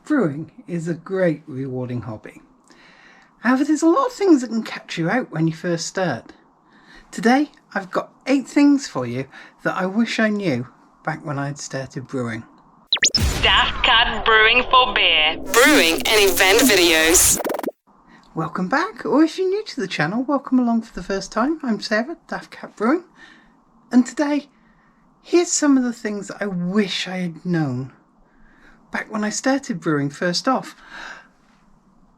Brewing is a great rewarding hobby. However, there's a lot of things that can catch you out when you first start. Today, I've got 8 things for you that I wish I knew back when I'd started brewing. Daft Cat Brewing for Beer. Brewing and event videos. Welcome back, or if you're new to the channel, welcome along for the first time. I'm Sarah, Daft Cat Brewing, and today, here's some of the things that I wish I had known back when I started brewing first off.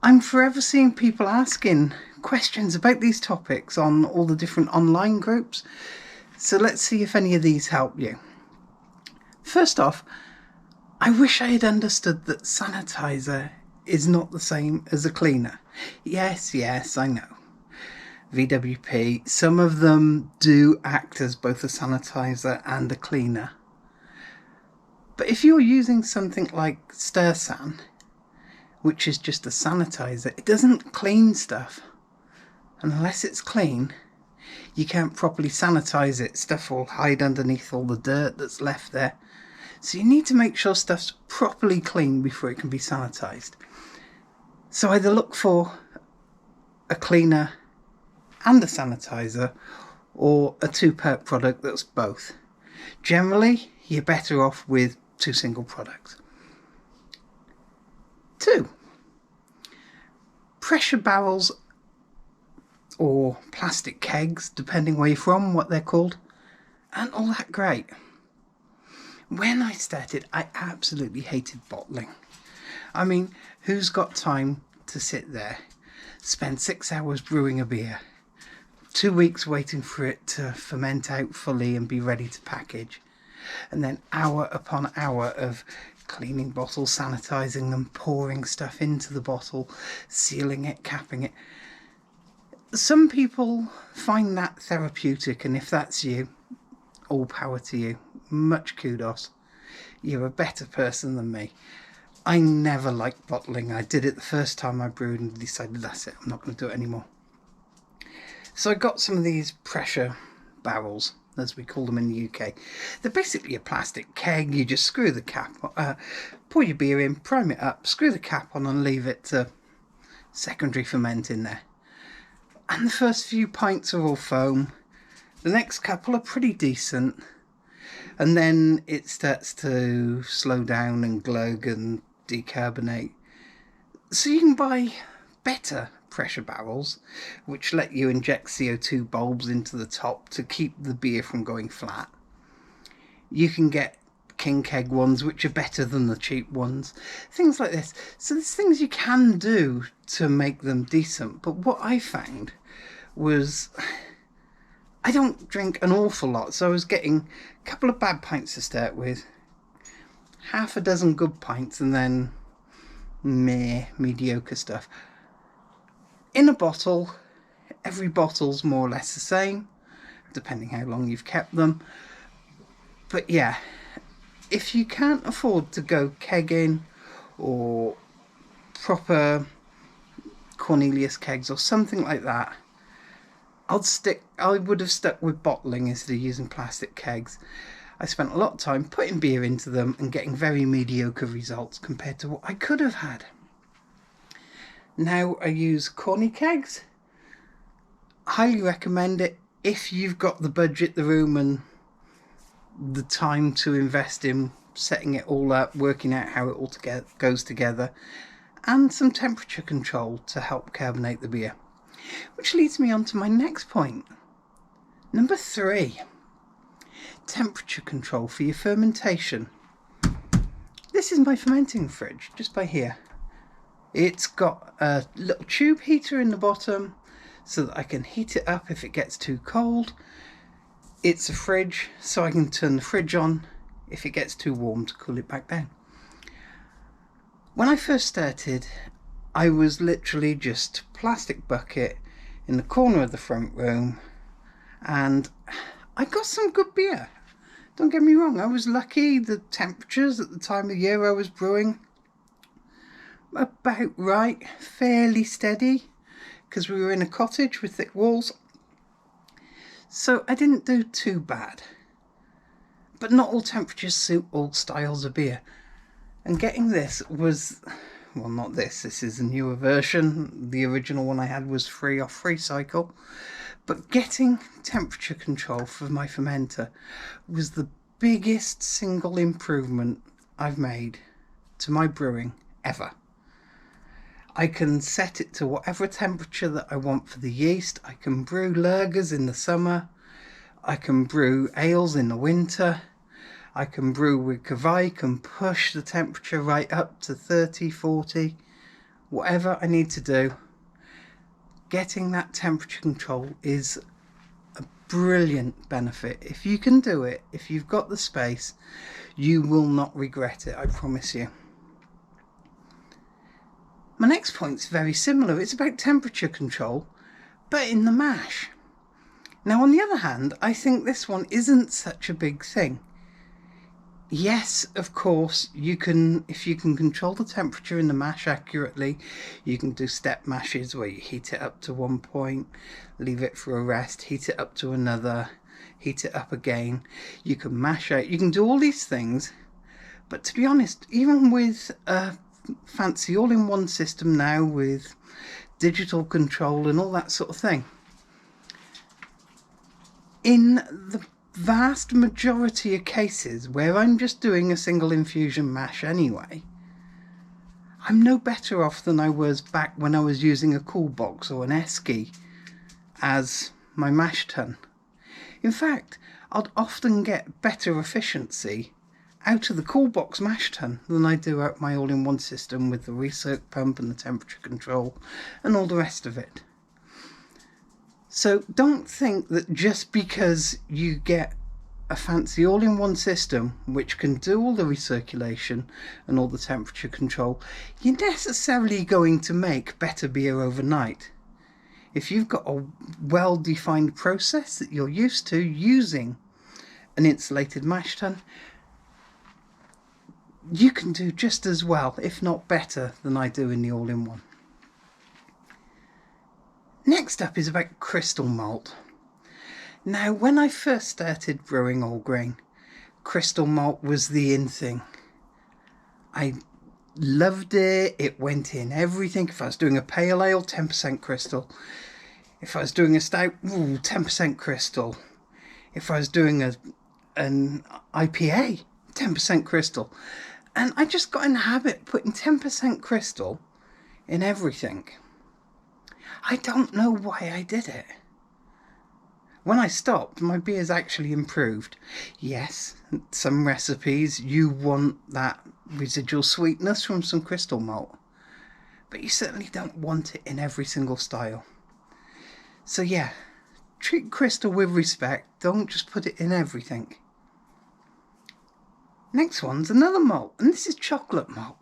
I'm forever seeing people asking questions about these topics on all the different online groups, so let's see if any of these help you. First off, I wish I had understood that sanitizer is not the same as a cleaner. Yes, I know. VWP, some of them do act as both a sanitizer and a cleaner. But if you're using something like StirSan, which is just a sanitizer, it doesn't clean stuff. And unless it's clean, you can't properly sanitize it. Stuff will hide underneath all the dirt that's left there. So you need to make sure stuff's properly clean before it can be sanitized. So either look for a cleaner and a sanitizer, or a 2-part product that's both. Generally, you're better off with 2 single products. 2. Pressure barrels or plastic kegs, depending where you're from, what they're called, aren't all that great. When I started, I absolutely hated bottling. I mean, who's got time to sit there, spend 6 hours brewing a beer, 2 weeks waiting for it to ferment out fully and be ready to package, and then hour upon hour of cleaning bottles, sanitizing them, pouring stuff into the bottle, sealing it, capping it. Some people find that therapeutic, and if that's you, all power to you. Much kudos. You're a better person than me. I never liked bottling. I did it the first time I brewed and decided that's it, I'm not going to do it anymore. So I got some of these pressure barrels, as we call them in the UK. They're basically a plastic keg. You just screw the cap on, pour your beer in, prime it up, screw the cap on and leave it to secondary ferment in there. And the first few pints are all foam. The next couple are pretty decent. And then it starts to slow down and glug and decarbonate. So you can buy better pressure barrels, which let you inject CO2 bulbs into the top to keep the beer from going flat. You can get king keg ones, which are better than the cheap ones. Things like this. So there's things you can do to make them decent. But what I found was, I don't drink an awful lot, so I was getting a couple of bad pints to start with, half a dozen good pints, and then mediocre stuff. In a bottle, every bottle's more or less the same, depending how long you've kept them. But yeah, if you can't afford to go kegging or proper Cornelius kegs or something like that, I would have stuck with bottling instead of using plastic kegs. I spent a lot of time putting beer into them and getting very mediocre results compared to what I could have had. Now I use corny kegs. Highly recommend it if you've got the budget, the room and the time to invest in setting it all up, working out how it all goes together, and some temperature control to help carbonate the beer. Which leads me on to my next point. Number 3. Temperature control for your fermentation. This is my fermenting fridge, just by here. It's got a little tube heater in the bottom so that I can heat it up if it gets too cold. It's a fridge, so I can turn the fridge on if it gets too warm to cool it back down. When I first started, I was literally just a plastic bucket in the corner of the front room, and I got some good beer. Don't get me wrong, I was lucky. The temperatures at the time of year I was brewing, about right, fairly steady, because we were in a cottage with thick walls. So I didn't do too bad. But not all temperatures suit all styles of beer. And getting this was, well, not this, this is a newer version. The original one I had was free off FreeCycle. But getting temperature control for my fermenter was the biggest single improvement I've made to my brewing ever. I can set it to whatever temperature that I want for the yeast. I can brew lagers in the summer. I can brew ales in the winter. I can brew with Kavai, can push the temperature right up to 30, 40, whatever I need to do. Getting that temperature control is a brilliant benefit. If you can do it, if you've got the space, you will not regret it, I promise you. My next point is very similar. It's about temperature control, but in the mash. Now, on the other hand, I think this one isn't such a big thing. Yes, of course, you can, if you can control the temperature in the mash accurately, you can do step mashes where you heat it up to one point, leave it for a rest, heat it up to another, heat it up again. You can mash out, you can do all these things, but to be honest, even with a fancy all-in-one system now with digital control and all that sort of thing, in the vast majority of cases where I'm just doing a single infusion mash anyway, I'm no better off than I was back when I was using a cool box or an esky as my mash tun. In fact, I'd often get better efficiency out of the cool box mash tun than I do out my all-in-one system with the recirc pump and the temperature control and all the rest of it. So don't think that just because you get a fancy all-in-one system which can do all the recirculation and all the temperature control, you're necessarily going to make better beer overnight. If you've got a well-defined process that you're used to using an insulated mash tun, you can do just as well, if not better, than I do in the all-in-one. Next up is about crystal malt. Now, when I first started brewing all grain, crystal malt was the in thing. I loved it. It went in everything. If I was doing a pale ale, 10% crystal. If I was doing a stout, 10% crystal. If I was doing an IPA, 10% crystal. And I just got in the habit of putting 10% crystal in everything. I don't know why I did it. When I stopped, my beer's actually improved. Yes, some recipes you want that residual sweetness from some crystal malt, but you certainly don't want it in every single style. So yeah, treat crystal with respect, don't just put it in everything. Next one's another malt, and this is chocolate malt.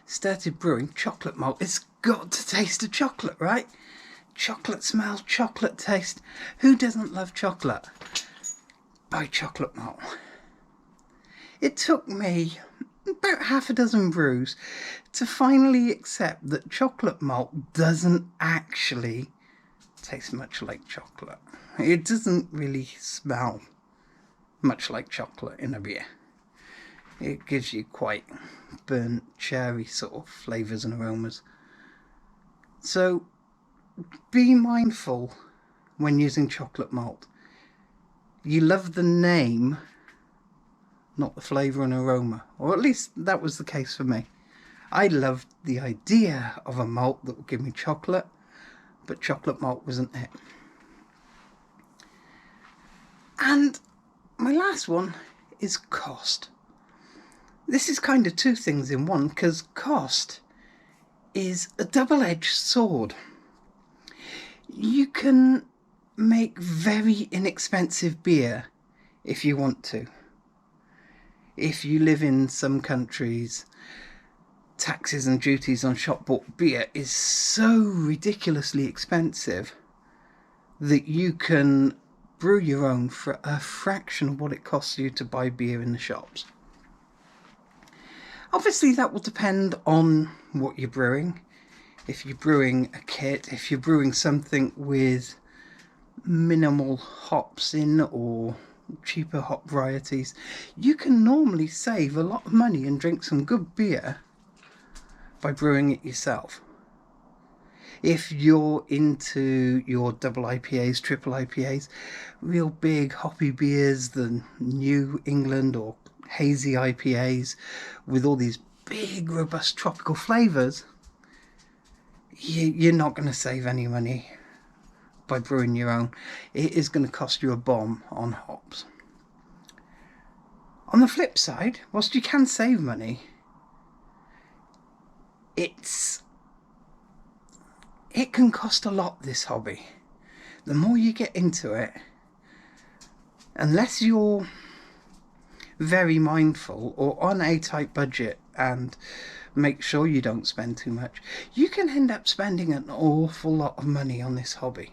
Started brewing chocolate malt. It's got to taste of chocolate, right? Chocolate smell, chocolate taste. Who doesn't love chocolate? Buy chocolate malt. It took me about half a dozen brews to finally accept that chocolate malt doesn't actually taste much like chocolate. It doesn't really smell much like chocolate in a beer. It gives you quite burnt cherry sort of flavours and aromas. So be mindful when using chocolate malt. You love the name, not the flavour and aroma, or at least that was the case for me. I loved the idea of a malt that would give me chocolate, but chocolate malt wasn't it. And my last one is cost. This is kind of two things in one, because cost is a double-edged sword. You can make very inexpensive beer if you want to. If you live in some countries, taxes and duties on shop-bought beer is so ridiculously expensive that you can brew your own for a fraction of what it costs you to buy beer in the shops. Obviously that will depend on what you're brewing. If you're brewing a kit, if you're brewing something with minimal hops in or cheaper hop varieties, you can normally save a lot of money and drink some good beer by brewing it yourself. If you're into your double IPAs, triple IPAs, real big hoppy beers, the New England or hazy IPAs with all these big robust tropical flavours, you're not going to save any money by brewing your own. It is going to cost you a bomb on hops. On the flip side, whilst you can save money, it can cost a lot, this hobby. The more you get into it, unless you're very mindful or on a tight budget and make sure you don't spend too much, you can end up spending an awful lot of money on this hobby.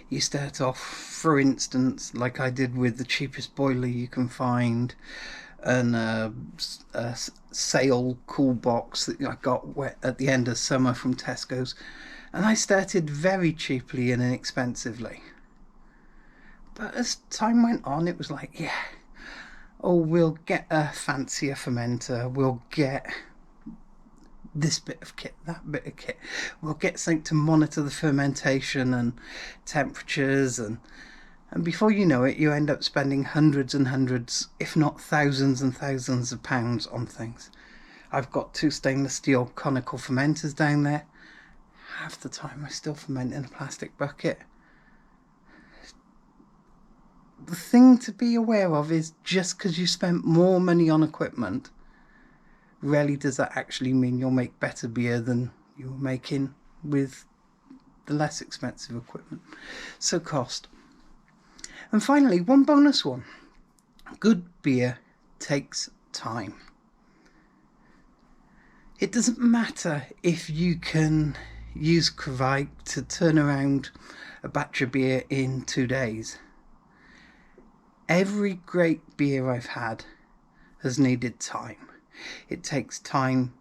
You start off, for instance, like I did with the cheapest boiler you can find, and a sale cool box that I got at the end of summer from Tesco's, and I started very cheaply and inexpensively. But as time went on, it was like, yeah, oh, we'll get a fancier fermenter, we'll get this bit of kit, that bit of kit, we'll get something to monitor the fermentation and temperatures, and before you know it, you end up spending hundreds and hundreds, if not thousands and thousands of pounds on things. I've got 2 stainless steel conical fermenters down there. Half the time I still ferment in a plastic bucket. The thing to be aware of is, just because you spent more money on equipment, rarely does that actually mean you'll make better beer than you were making with the less expensive equipment. So cost. And finally, one bonus one. Good beer takes time. It doesn't matter if you can use Kravite to turn around a batch of beer in 2 days. Every great beer I've had has needed time. It takes time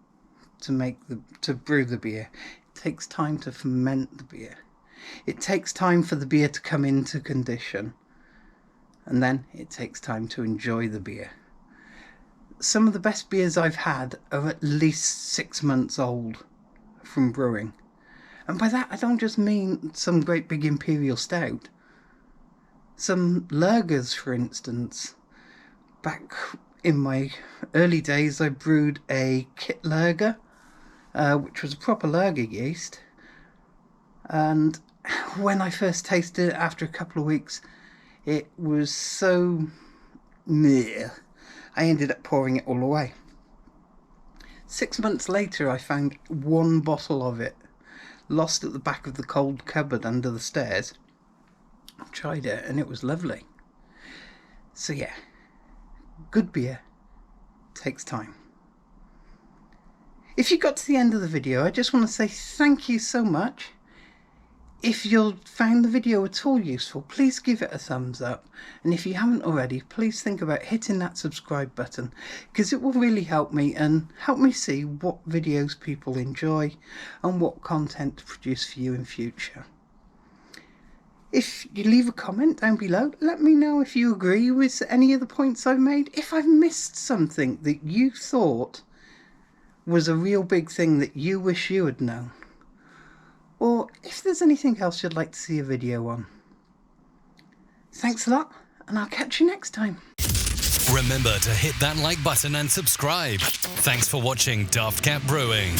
to brew the beer. It takes time to ferment the beer. It takes time for the beer to come into condition. And then it takes time to enjoy the beer. Some of the best beers I've had are at least 6 months old from brewing. And by that I don't just mean some great big imperial stout. Some lagers, for instance. Back in my early days I brewed a kit lager, which was a proper lager yeast. And when I first tasted it after a couple of weeks, it was so meh, I ended up pouring it all away. 6 months later I found 1 bottle of it, lost at the back of the cold cupboard under the stairs. I tried it and it was lovely. So yeah, good beer takes time. If you got to the end of the video, I just want to say thank you so much. If you found the video at all useful, please give it a thumbs up. And if you haven't already, please think about hitting that subscribe button, because it will really help me and help me see what videos people enjoy and what content to produce for you in future. If you leave a comment down below, let me know if you agree with any of the points I've made. If I've missed something that you thought was a real big thing that you wish you had known. Or if there's anything else you'd like to see a video on. Thanks a lot, and I'll catch you next time. Remember to hit that like button and subscribe. Thanks for watching Daft Cat Brewing.